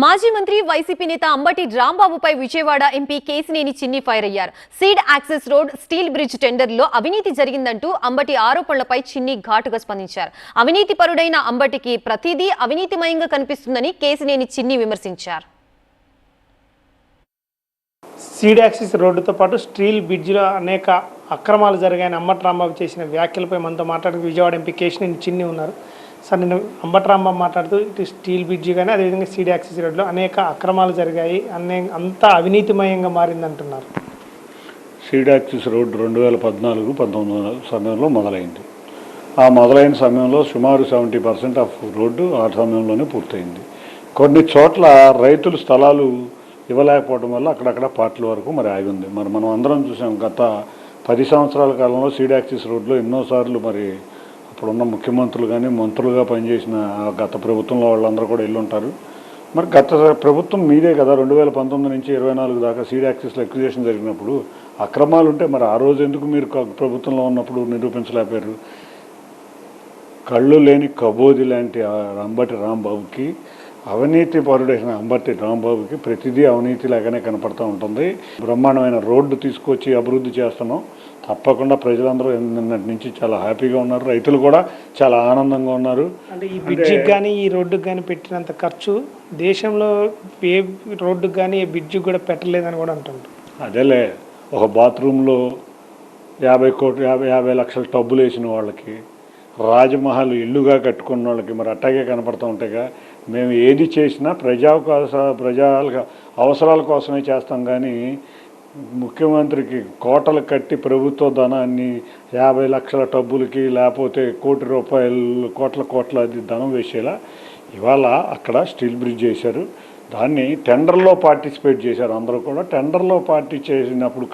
మాజీ మంత్రి వైసీపీ నేత అంబటి రాంబాబుపై విజయవాడ ఎంపీ కేసినేని చిన్ని ఫైర్ అయ్యారు. Seed access road steel bridge టెండర్లో అవినీతి జరిగిందంటూ అంబటి ఆరోపణలపై చిన్ని ఘాటుగా స్పందించారు. అవినీతి పరుడైన అంబటికి ప్రతిదీ అవినీతిమయంగా కనిపిస్తుందని కేసినేని చిన్ని విమర్శించారు. సీడ్ యాక్సెస్ రోడ్డుతో పాటు స్టీల్ బ్రిడ్జిలో అనేక అక్రమాలు జరిగాయని అంబటి రాంబాబు చేసిన వ్యాఖ్యలపై మనతో మాట్లాడుతూ విజయవాడ ఎంపీ కేసినేని చిన్ని ఉన్నారు. సార్, నేను అంబటి రాంబాబు మాట్లాడుతూ ఇటు స్టీల్ బ్రిడ్జి కానీ అదేవిధంగా సీడ్ యాక్సెస్ రోడ్లో అనేక అక్రమాలు జరిగాయి, అంతా అవినీతిమయంగా మారిందంటున్నారు. సీడ్ యాక్సెస్ రోడ్డు 2014-19 సమయంలో మొదలైంది. ఆ మొదలైన సమయంలో సుమారు 70% ఆఫ్ రోడ్డు ఆ సమయంలోనే పూర్తయింది. కొన్ని చోట్ల రైతులు స్థలాలు ఇవ్వలేకపోవడం వల్ల అక్కడక్కడ పార్ట్ల వరకు మరి ఆగి ఉంది. మనం అందరం చూసాం. గత 10 సంవత్సరాల కాలంలో సీడ్ యాక్సెస్ రోడ్లో ఎన్నోసార్లు మరి అప్పుడున్న ముఖ్యమంత్రులు కానీ మంత్రులుగా పనిచేసిన గత ప్రభుత్వంలో వాళ్ళందరూ కూడా వెళ్ళుంటారు. మరి గత ప్రభుత్వం మీదే కదా 2019 నుంచి 24 దాకా సీడ్ యాక్సెస్లో ఎక్విజిషన్ జరిగినప్పుడు అక్రమాలు ఉంటే మరి ఆ రోజు ఎందుకు మీరు ప్రభుత్వంలో ఉన్నప్పుడు నిరూపించలేకపోయారు? కళ్ళు లేని కబోది లాంటి అంబటి రాంబాబుకి, అవినీతి పరుడైన అంబటి రాంబాబుకి ప్రతిదీ అవినీతి లాగానే కనపడుతూ ఉంటుంది. బ్రహ్మాండమైన రోడ్డు తీసుకొచ్చి అభివృద్ధి చేస్తున్నాం. తప్పకుండా ప్రజలందరూ నిన్నటి నుంచి చాలా హ్యాపీగా ఉన్నారు. రైతులు కూడా చాలా ఆనందంగా ఉన్నారు. అంటే ఈ బ్రిడ్జికి కానీ ఈ రోడ్డుకి కానీ పెట్టినంత ఖర్చు దేశంలో ఏ రోడ్డుకి కానీ ఏ బ్రిడ్జికి కూడా పెట్టలేదని కూడా అంటుంటారు. అదేలే, ఒక బాత్రూంలో 50 లక్షల టబ్బులు వేసిన వాళ్ళకి, రాజమహల్ ఇల్లుగా కట్టుకున్న వాళ్ళకి మరి అట్టాగే కనపడుతూ ఉంటాయిగా. మేము ఏది చేసినా ప్రజా అవసరాల కోసమే చేస్తాం. కానీ ముఖ్యమంత్రికి కోటలు కట్టి ప్రభుత్వ ధనాన్ని 50 లక్షల టబ్బులకి లేకపోతే కోట్ల అది ధనం వేసేలా ఇవాళ అక్కడ స్టీల్ బ్రిడ్జ్ చేశారు. దాన్ని టెండర్లో పార్టిసిపేట్ చేశారు. అందరూ కూడా టెండర్లో పార్టీ చేసినప్పుడు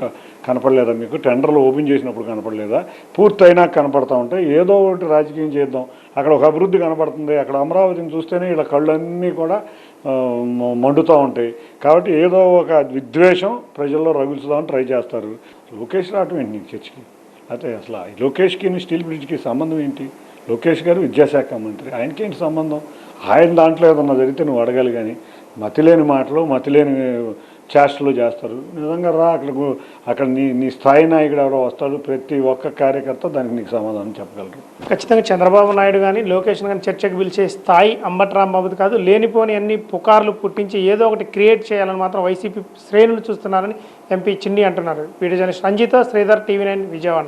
కనపడలేదా మీకు? టెండర్లు ఓపెన్ చేసినప్పుడు కనపడలేదా? పూర్తయినా కనపడతా ఉంటాయి. ఏదో ఒకటి రాజకీయం చేద్దాం, అక్కడ ఒక అభివృద్ధి కనపడుతుంది. అక్కడ అమరావతిని చూస్తేనే ఇలా కళ్ళన్నీ కూడా మండుతూ ఉంటాయి. కాబట్టి ఏదో ఒక విద్వేషం ప్రజల్లో రగులుతుందని ట్రై చేస్తారు. లోకేష్ రావటం ఏంటి నీకు చర్చకి? అయితే అసలు లోకేష్కి స్టీల్ బ్రిడ్జ్కి సంబంధం ఏంటి? లోకేష్ గారు విద్యాశాఖ మంత్రి, ఆయనకేంటి సంబంధం? ఆయన దాంట్లో ఏదన్నా జరిగితే నువ్వు అడగాలి. కానీ మతిలేని మాటలు, మతిలేని చేష్టలు చేస్తారు. నిజంగా రా, అక్కడ నీ స్థాయి నాయకుడు ఎవరో వస్తాడు. ప్రతి ఒక్క కార్యకర్త దానికి నీకు సమాధానం చెప్పగలరు. ఖచ్చితంగా చంద్రబాబు నాయుడు కానీ లోకేష్ కానీ చర్చకు పిలిచే స్థాయి అంబటి రాంబాబుది కాదు. లేనిపోని అన్ని పుకార్లు పుట్టించి ఏదో ఒకటి క్రియేట్ చేయాలని మాత్రం వైసీపీ శ్రేణులు చూస్తున్నారని ఎంపీ చిన్ని అంటున్నారు. వీడియో జర్నలిస్ట్ రంజిత, శ్రీధర్, TV9 విజయవాడ.